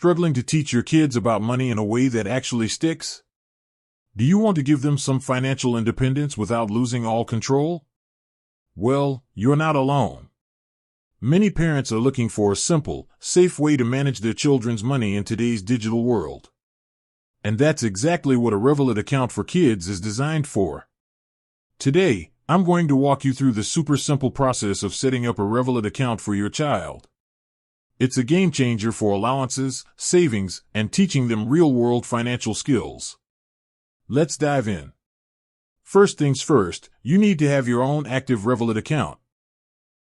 Struggling to teach your kids about money in a way that actually sticks? Do you want to give them some financial independence without losing all control? Well, you're not alone. Many parents are looking for a simple, safe way to manage their children's money in today's digital world. And that's exactly what a Revolut account for kids is designed for. Today, I'm going to walk you through the super simple process of setting up a Revolut account for your child. It's a game changer for allowances, savings, and teaching them real-world financial skills. Let's dive in. First things first, you need to have your own active Revolut account.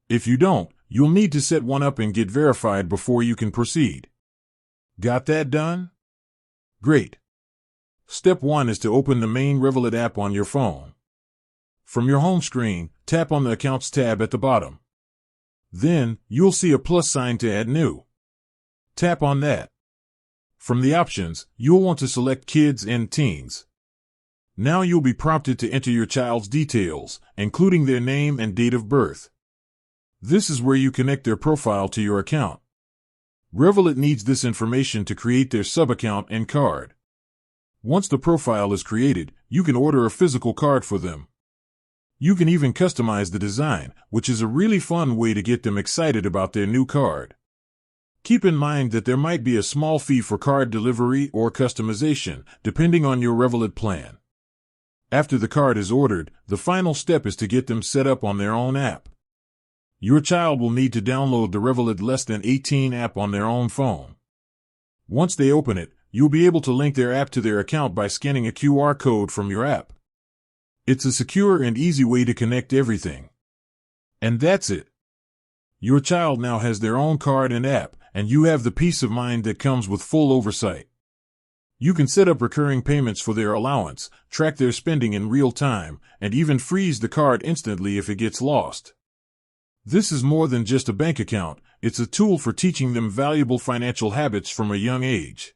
If you don't, you'll need to set one up and get verified before you can proceed. Got that done? Great. Step 1 is to open the main Revolut app on your phone. From your home screen, tap on the Accounts tab at the bottom. Then, you'll see a plus sign to add new. Tap on that. From the options, you'll want to select Kids and Teens. Now you'll be prompted to enter your child's details, including their name and date of birth. This is where you connect their profile to your account. Revolut needs this information to create their sub-account and card. Once the profile is created, you can order a physical card for them. You can even customize the design, which is a really fun way to get them excited about their new card. Keep in mind that there might be a small fee for card delivery or customization, depending on your Revolut plan. After the card is ordered, the final step is to get them set up on their own app. Your child will need to download the Revolut Less Than 18 app on their own phone. Once they open it, you'll be able to link their app to their account by scanning a QR code from your app. It's a secure and easy way to connect everything. And that's it. Your child now has their own card and app, and you have the peace of mind that comes with full oversight. You can set up recurring payments for their allowance, track their spending in real time, and even freeze the card instantly if it gets lost. This is more than just a bank account, it's a tool for teaching them valuable financial habits from a young age.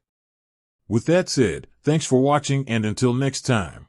With that said, thanks for watching and until next time.